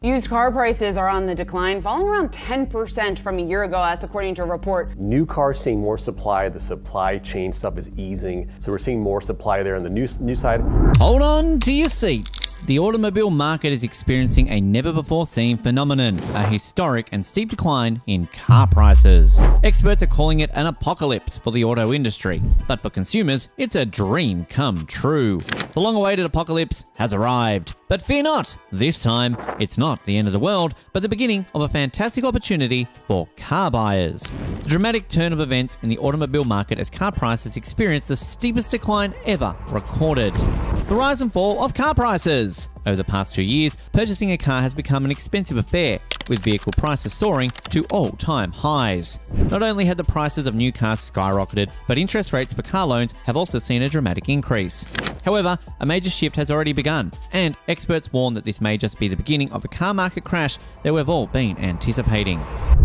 Used car prices are on the decline, falling around 10% from a year ago. That's according to a report. New cars seeing more supply. The supply chain stuff is easing, so we're seeing more supply there on the new side. Hold on to your seats. The automobile market is experiencing a never-before-seen phenomenon, a historic and steep decline in car prices. Experts are calling it an apocalypse for the auto industry, but for consumers, it's a dream come true. The long-awaited apocalypse has arrived. But fear not, this time it's not the end of the world, but the beginning of a fantastic opportunity for car buyers. The dramatic turn of events in the automobile market as car prices experience the steepest decline ever recorded. The rise and fall of car prices. Over the past 2 years, purchasing a car has become an expensive affair, with vehicle prices soaring to all-time highs. Not only have the prices of new cars skyrocketed, but interest rates for car loans have also seen a dramatic increase. However, a major shift has already begun, and experts warn that this may just be the beginning of a car market crash that we've all been anticipating.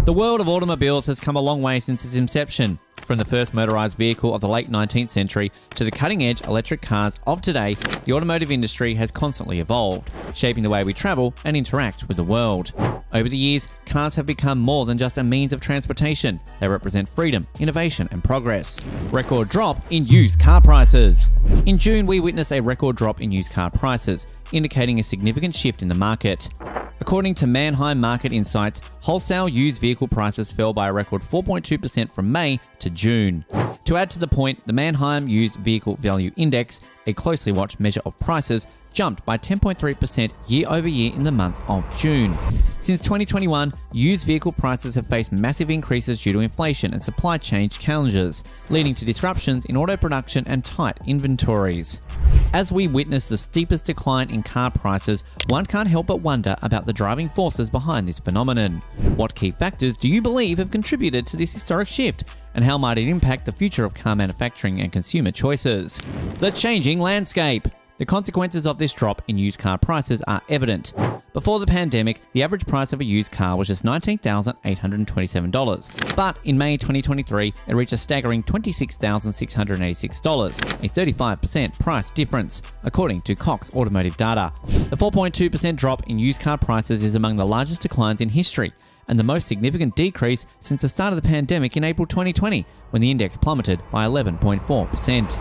The world of automobiles has come a long way since its inception. From the first motorized vehicle of the late 19th century to the cutting-edge electric cars of today, the automotive industry has constantly evolved, shaping the way we travel and interact with the world. Over the years, cars have become more than just a means of transportation. They represent freedom, innovation, and progress. Record drop in used car prices. In June, we witnessed a record drop in used car prices, indicating a significant shift in the market. According to Manheim Market Insights, wholesale used vehicle prices fell by a record 4.2% from May to June. To add to the point, the Manheim Used Vehicle Value Index, a closely watched measure of prices, jumped by 10.3% year over year in the month of June. Since 2021, used vehicle prices have faced massive increases due to inflation and supply chain challenges, leading to disruptions in auto production and tight inventories. As we witness the steepest decline in car prices, one can't help but wonder about the driving forces behind this phenomenon. What key factors do you believe have contributed to this historic shift, and how might it impact the future of car manufacturing and consumer choices? The changing landscape. The consequences of this drop in used car prices are evident. Before the pandemic, the average price of a used car was just $19,827. But in May 2023, it reached a staggering $26,686, a 35% price difference, according to Cox Automotive data. The 4.2% drop in used car prices is among the largest declines in history, and the most significant decrease since the start of the pandemic in April 2020, when the index plummeted by 11.4%.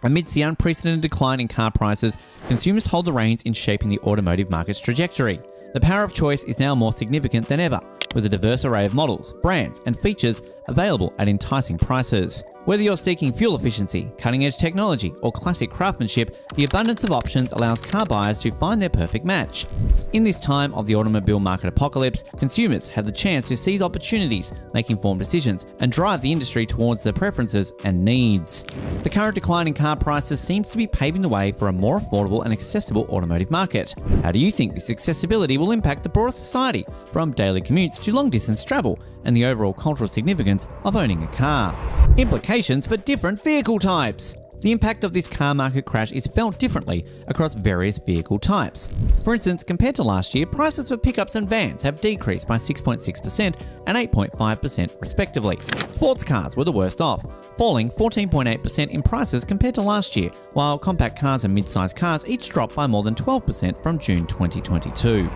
Amidst the unprecedented decline in car prices, consumers hold the reins in shaping the automotive market's trajectory. The power of choice is now more significant than ever, with a diverse array of models, brands, and features available at enticing prices. Whether you're seeking fuel efficiency, cutting-edge technology, or classic craftsmanship, the abundance of options allows car buyers to find their perfect match. In this time of the automobile market apocalypse, consumers have the chance to seize opportunities, make informed decisions, and drive the industry towards their preferences and needs. The current decline in car prices seems to be paving the way for a more affordable and accessible automotive market. How do you think this accessibility will impact the broader society, from daily commutes to long-distance travel, and the overall cultural significance of owning a car? Implications for different vehicle types. The impact of this car market crash is felt differently across various vehicle types. For instance, compared to last year, prices for pickups and vans have decreased by 6.6% and 8.5% respectively. Sports cars were the worst off, falling 14.8% in prices compared to last year, while compact cars and mid-sized cars each dropped by more than 12% from June 2022.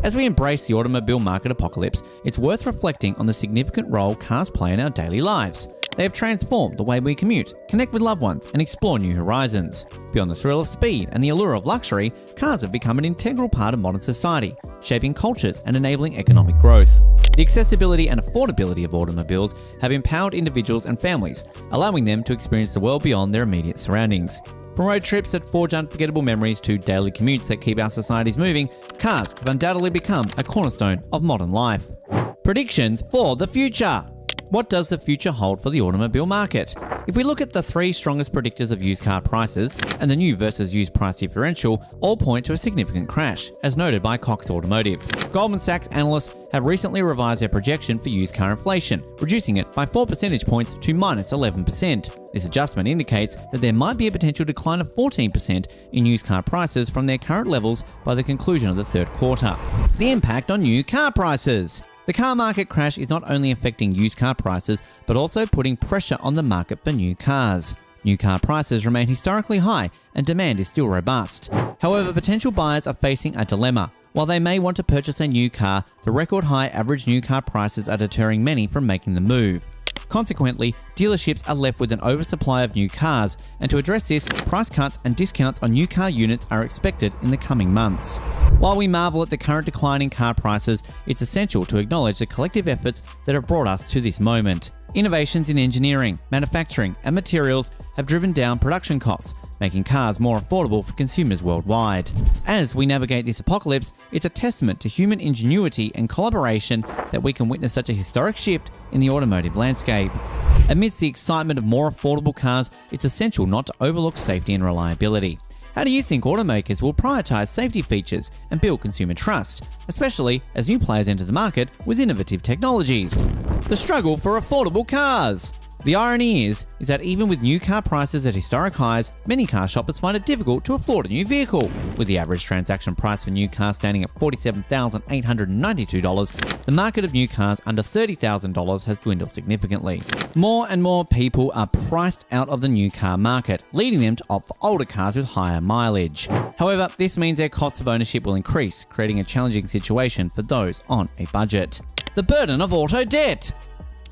As we embrace the automobile market apocalypse, it's worth reflecting on the significant role cars play in our daily lives. They have transformed the way we commute, connect with loved ones, and explore new horizons. Beyond the thrill of speed and the allure of luxury, cars have become an integral part of modern society, shaping cultures and enabling economic growth. The accessibility and affordability of automobiles have empowered individuals and families, allowing them to experience the world beyond their immediate surroundings. From road trips that forge unforgettable memories to daily commutes that keep our societies moving, cars have undoubtedly become a cornerstone of modern life. Predictions for the future. What does the future hold for the automobile market? If we look at the three strongest predictors of used car prices and the new versus used price differential, all point to a significant crash, as noted by Cox Automotive. Goldman Sachs analysts have recently revised their projection for used car inflation, reducing it by 4 percentage points to minus 11%. This adjustment indicates that there might be a potential decline of 14% in used car prices from their current levels by the conclusion of the third quarter. The impact on new car prices. The car market crash is not only affecting used car prices, but also putting pressure on the market for new cars. New car prices remain historically high and demand is still robust. However, potential buyers are facing a dilemma. While they may want to purchase a new car, the record high average new car prices are deterring many from making the move. Consequently, dealerships are left with an oversupply of new cars, and to address this, price cuts and discounts on new car units are expected in the coming months. While we marvel at the current decline in car prices, it's essential to acknowledge the collective efforts that have brought us to this moment. Innovations in engineering, manufacturing, and materials have driven down production costs, making cars more affordable for consumers worldwide. As we navigate this apocalypse, it's a testament to human ingenuity and collaboration that we can witness such a historic shift in the automotive landscape. Amidst the excitement of more affordable cars, it's essential not to overlook safety and reliability. How do you think automakers will prioritize safety features and build consumer trust, especially as new players enter the market with innovative technologies? The struggle for affordable cars. The irony is that even with new car prices at historic highs, many car shoppers find it difficult to afford a new vehicle. With the average transaction price for new cars standing at $47,892, the market of new cars under $30,000 has dwindled significantly. More and more people are priced out of the new car market, leading them to opt for older cars with higher mileage. However, this means their cost of ownership will increase, creating a challenging situation for those on a budget. The burden of auto debt.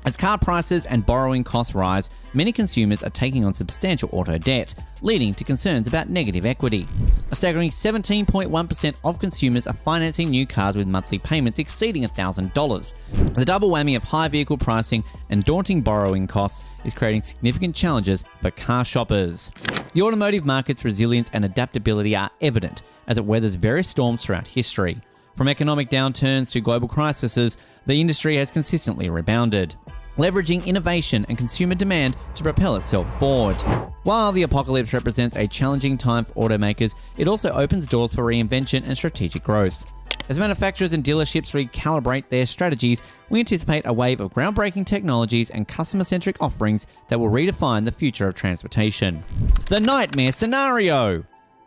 As car prices and borrowing costs rise, many consumers are taking on substantial auto debt, leading to concerns about negative equity. A staggering 17.1% of consumers are financing new cars with monthly payments exceeding $1,000. The double whammy of high vehicle pricing and daunting borrowing costs is creating significant challenges for car shoppers. The automotive market's resilience and adaptability are evident as it weathers various storms throughout history. From economic downturns to global crises, the industry has consistently rebounded, leveraging innovation and consumer demand to propel itself forward. While the apocalypse represents a challenging time for automakers, it also opens doors for reinvention and strategic growth. As manufacturers and dealerships recalibrate their strategies, we anticipate a wave of groundbreaking technologies and customer-centric offerings that will redefine the future of transportation. The nightmare scenario.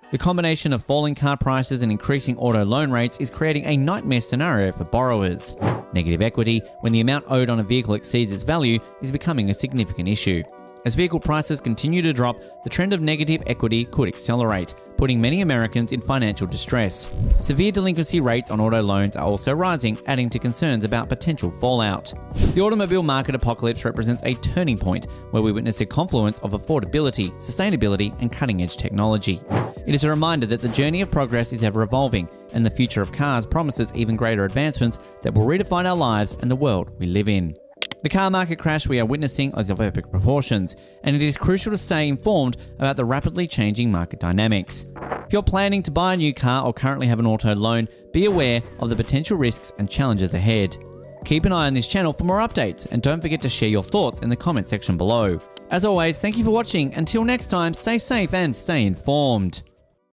The combination of falling car prices and increasing auto loan rates is creating a nightmare scenario for borrowers. Negative equity, when the amount owed on a vehicle exceeds its value, is becoming a significant issue. As vehicle prices continue to drop, the trend of negative equity could accelerate, putting many Americans in financial distress. Severe delinquency rates on auto loans are also rising, adding to concerns about potential fallout. The automobile market apocalypse represents a turning point where we witness a confluence of affordability, sustainability, and cutting-edge technology. It is a reminder that the journey of progress is ever evolving, and the future of cars promises even greater advancements that will redefine our lives and the world we live in. The car market crash we are witnessing is of epic proportions, and it is crucial to stay informed about the rapidly changing market dynamics. If you're planning to buy a new car or currently have an auto loan, be aware of the potential risks and challenges ahead. Keep an eye on this channel for more updates, and don't forget to share your thoughts in the comment section below. As always, thank you for watching. Until next time, stay safe and stay informed.